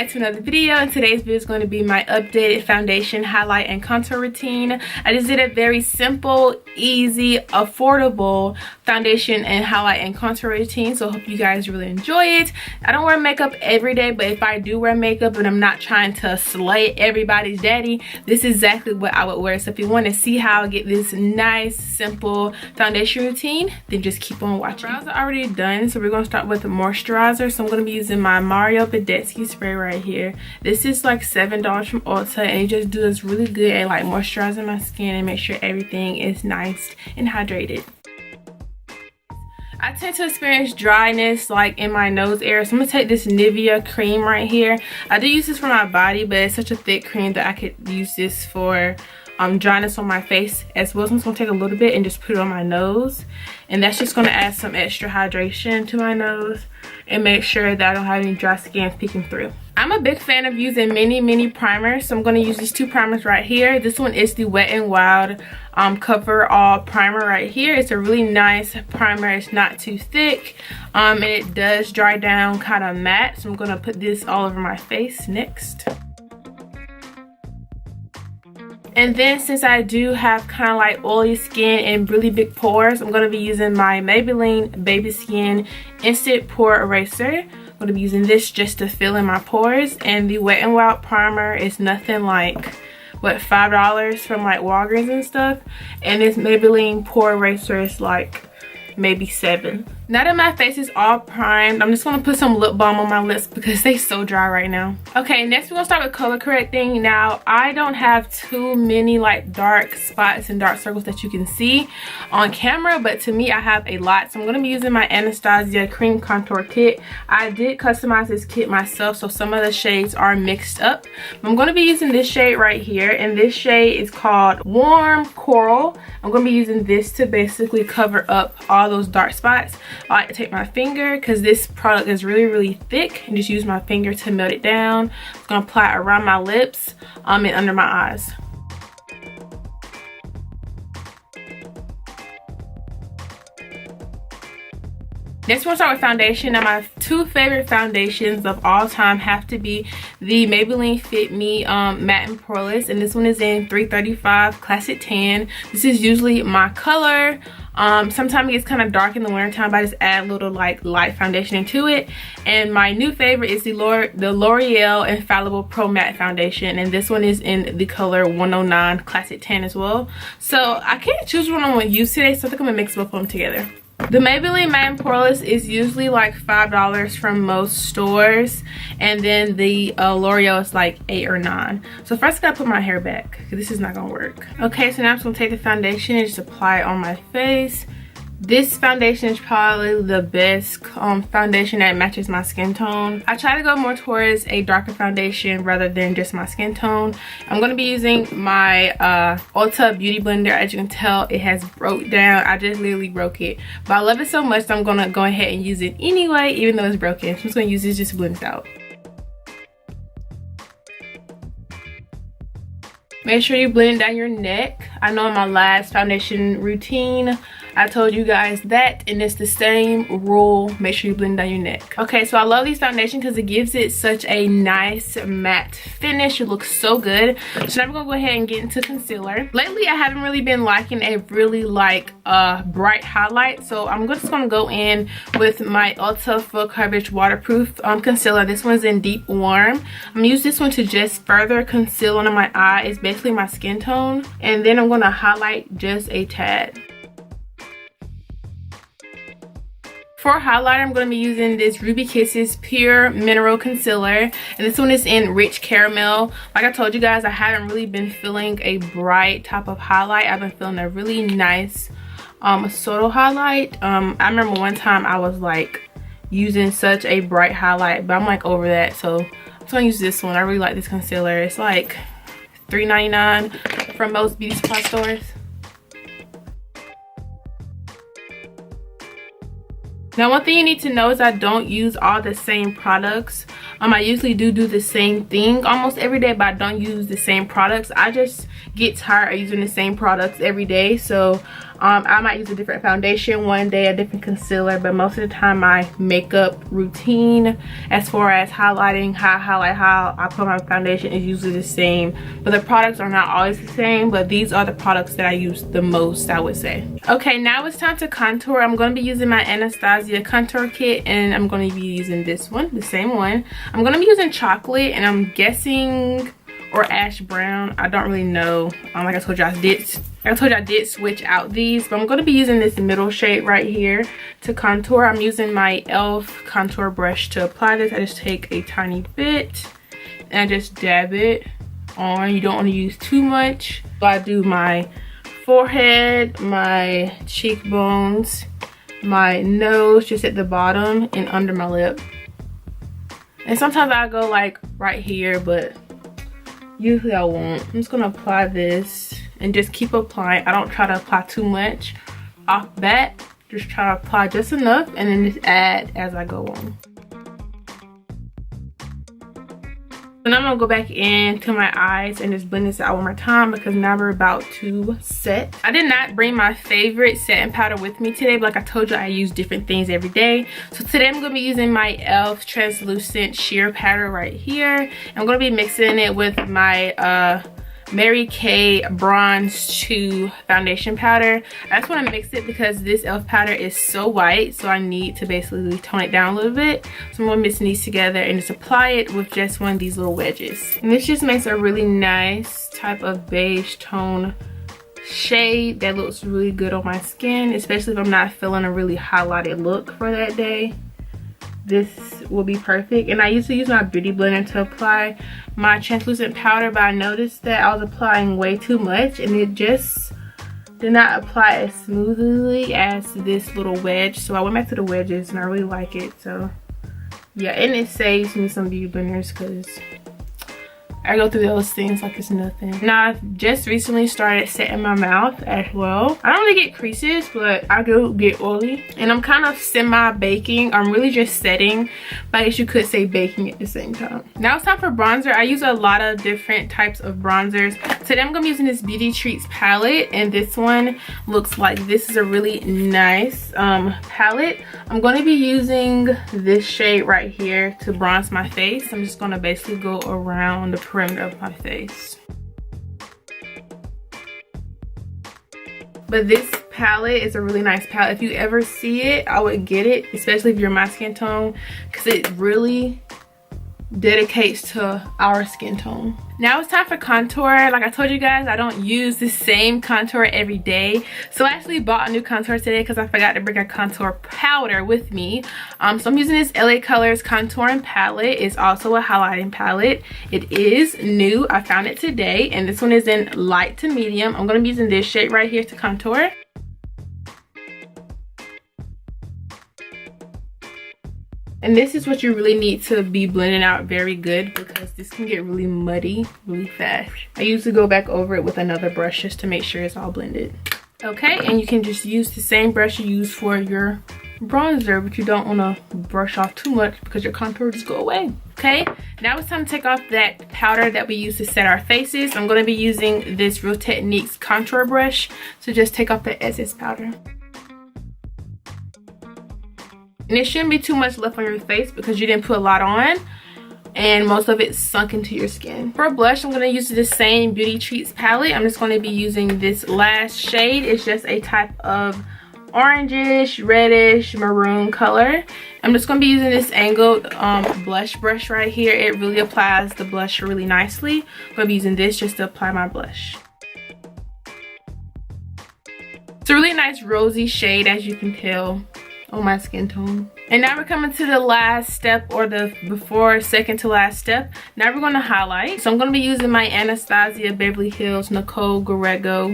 back to another video, and today's video is going to be my updated foundation, highlight, and contour routine. I just did a very simple, easy, affordable foundation and highlight and contour routine, so I hope you guys really enjoy it. I don't wear makeup every day, but if I do wear makeup and I'm not trying to slay everybody's daddy, this is exactly what I would wear. So if you want to see how I get this nice, simple foundation routine, then just keep on watching. My brows are already done, so we're going to start with the moisturizer. So I'm going to be using my Mario Badescu spray right here. This is like $7 from Ulta, and it just does really good at like moisturizing my skin and make sure everything is nice and hydrated. I tend to experience dryness like in my nose area, so I'm gonna take this Nivea cream right here. I do use this for my body, but it's such a thick cream that I could use this for dryness on my face as well. So I'm just gonna take a little bit and just put it on my nose, and that's just gonna add some extra hydration to my nose and make sure that I don't have any dry skin peeking through. I'm a big fan of using mini primers, so I'm going to use these two primers right here. This one is the Wet n Wild Cover All primer right here. It's a really nice primer. It's not too thick, and it does dry down kind of matte, so I'm going to put this all over my face next. And then since I do have kind of like oily skin and really big pores, I'm going to be using my Maybelline Baby Skin Instant Pore Eraser. I'm going to be using this just to fill in my pores. And the Wet n Wild primer is nothing like, what, $5 from like Walgreens and stuff. And this Maybelline Pore Eraser is like maybe $7. Now that my face is all primed, I'm just going to put some lip balm on my lips because they're so dry right now. Okay, next we're going to start with color correcting. Now, I don't have too many like dark spots and dark circles that you can see on camera, but to me I have a lot. So I'm going to be using my Anastasia Cream Contour Kit. I did customize this kit myself, so some of the shades are mixed up. I'm going to be using this shade right here, and this shade is called Warm Coral. I'm going to be using this to basically cover up all those dark spots. I like to take my finger because this product is really thick, and just use my finger to melt it down. I'm going to apply it around my lips and under my eyes. Next, we'll start with foundation. Now, my two favorite foundations of all time have to be the Maybelline Fit Me Matte and Poreless, and this one is in 335 Classic Tan. This is usually my color. Sometimes it gets kind of dark in the winter time, but I just add a little like light foundation into it. And my new favorite is the L'Oreal Infallible Pro Matte Foundation, and this one is in the color 109 Classic Tan as well. So I can't choose one I'm going to use today, so I think I'm going to mix both of them together. The Maybelline Matte and Poreless is usually like $5 from most stores, and then the L'Oreal is like $8 or $9. So first I gotta put my hair back because this is not gonna work. Okay, so now I'm just gonna take the foundation and just apply it on my face. This foundation is probably the best foundation that matches my skin tone. I try to go more towards a darker foundation rather than just my skin tone. I'm going to be using my Ulta Beauty Blender. As you can tell, it has broke down. I just literally broke it. But I love it so much that I'm going to go ahead and use it anyway, even though it's broken. So I'm just going to use this just to blend it out. Make sure you blend down your neck. I know in my last foundation routine, I told you guys that, and it's the same rule. Make sure you blend down your neck. Okay, so I love these foundation because it gives it such a nice matte finish. It looks so good. So now we're gonna go ahead and get into concealer. Lately, I haven't really been liking a really like bright highlight, so I'm just gonna go in with my Ulta Full Coverage Waterproof concealer. This one's in Deep Warm. I'm gonna use this one to just further conceal under my eye. It's basically my skin tone, and then I'm gonna highlight just a tad. For highlighter, I'm going to be using this Ruby Kisses Pure Mineral Concealer, and this one is in Rich Caramel. Like I told you guys, I haven't really been feeling a bright type of highlight. I've been feeling a really nice subtle highlight. I remember one time I was like using such a bright highlight, but I'm like over that, so I'm just going to use this one. I really like this concealer. It's like $3.99 from most beauty supply stores. Now, one thing you need to know is I don't use all the same products. I usually do the same thing almost every day, but I don't use the same products. I just get tired of using the same products every day, so I might use a different foundation one day, a different concealer, but most of the time my makeup routine as far as highlighting, how I highlight, how I put my foundation is usually the same. But the products are not always the same, but these are the products that I use the most, I would say. Okay, now it's time to contour. I'm going to be using my Anastasia contour kit, and I'm going to be using this one, the same one. I'm going to be using chocolate, and I'm guessing, or ash brown, I don't really know. Like I told you, I did switch out these, but I'm going to be using this middle shade right here to contour. I'm using my e.l.f. contour brush to apply this. I just take a tiny bit and I just dab it on. You don't want to use too much. So I do my forehead, my cheekbones, my nose just at the bottom, and under my lip. And sometimes I go like right here, but usually I won't. I'm just gonna apply this and just keep applying. I don't try to apply too much off bat. Just try to apply just enough and then just add as I go on. So now I'm gonna go back into my eyes and just blend this out one more time because now we're about to set. I did not bring my favorite setting powder with me today, but like I told you, I use different things every day. So today I'm gonna be using my e.l.f. translucent sheer powder right here. I'm gonna be mixing it with my Mary Kay Bronze 2 foundation powder. I just want to mix it because this e.l.f. powder is so white, so I need to basically tone it down a little bit. So I'm going to mix these together and just apply it with just one of these little wedges. And this just makes a really nice type of beige tone shade that looks really good on my skin, especially if I'm not feeling a really highlighted look for that day. This will be perfect. And I used to use my beauty blender to apply my translucent powder, but I noticed that I was applying way too much and it just did not apply as smoothly as this little wedge. So I went back to the wedges and I really like it. So yeah, and it saves me some beauty blenders because I go through those things like it's nothing. Now I've just recently started setting my mouth as well. I don't really get creases, but I do get oily. And I'm kind of semi-baking. I'm really just setting, but I guess you could say baking at the same time. Now it's time for bronzer. I use a lot of different types of bronzers. Today I'm gonna be using this Beauty Treats palette, and this one looks like this is a really nice palette. I'm gonna be using this shade right here to bronze my face. I'm just gonna basically go around the perimeter of my face. But this palette is a really nice palette. If you ever see it, I would get it, especially if you're my skin tone, because it really dedicates to our skin tone. Now it's time for contour. Like I told you guys, I don't use the same contour every day. So I actually bought a new contour today because I forgot to bring a contour powder with me. So I'm using this LA Colors contouring palette. It's also a highlighting palette. It is new. I found it today, and this one is in light to medium. I'm going to be using this shade right here to contour. And this is what you really need to be blending out very good because this can get really muddy really fast. I usually go back over it with another brush just to make sure it's all blended. Okay, and you can just use the same brush you use for your bronzer, but you don't want to brush off too much because your contour just go away. Okay, now it's time to take off that powder that we use to set our faces. I'm going to be using this Real Techniques contour brush to just take off the excess powder. And it shouldn't be too much left on your face because you didn't put a lot on and most of it sunk into your skin. For blush, I'm going to use the same Beauty Treats palette. I'm just going to be using this last shade. It's just a type of orangish, reddish, maroon color. I'm just going to be using this angled blush brush right here. It really applies the blush really nicely. I'm going to be using this just to apply my blush. It's a really nice rosy shade, as you can tell, on my skin tone. And now we're coming to the last step, or the second to last step. Now we're going to highlight. So I'm going to be using my Anastasia Beverly Hills Nicole Guerrero.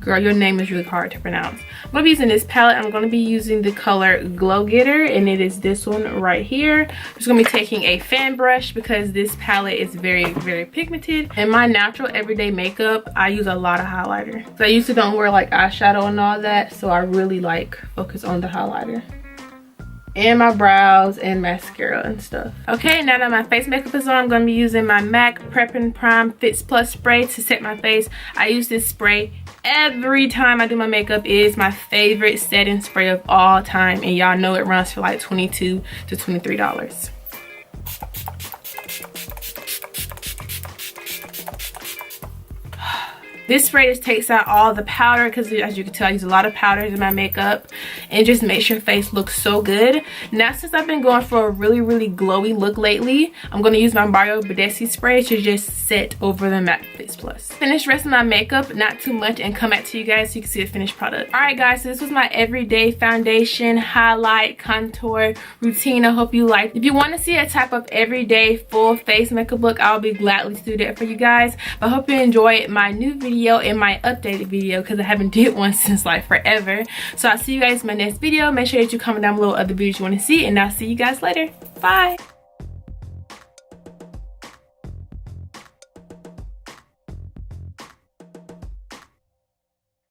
Girl, your name is really hard to pronounce. I'm going to be using this palette. I'm going to be using the color Glow Getter, and it is this one right here. I'm just going to be taking a fan brush because this palette is very, very pigmented. In my natural everyday makeup, I use a lot of highlighter. So I usually don't wear like eyeshadow and all that, so I really like focus on the highlighter. and my brows and mascara and stuff. Okay, now that my face makeup is on, I'm going to be using my MAC Prep and Prime Fix Plus spray to set my face. I use this spray every time I do my makeup. It is my favorite setting spray of all time, and y'all know it runs for like $22 to $23. This spray just takes out all the powder, because as you can tell, I use a lot of powders in my makeup, and it just makes your face look so good. Now, since I've been going for a really glowy look lately, I'm going to use my Mario Badessi spray to just set over the MAC Fix Plus. Finish the rest of my makeup, not too much, and come back to you guys so you can see the finished product. Alright guys, so this was my everyday foundation, highlight, contour routine. I hope you liked. If you want to see a type of everyday full face makeup look, I'll be gladly to do that for you guys. But I hope you enjoyed my new video and my updated video, because I haven't did one since like forever. So I'll see you guys in my next video. Make sure that you comment down below other videos you want to see, and I'll see you guys later. Bye.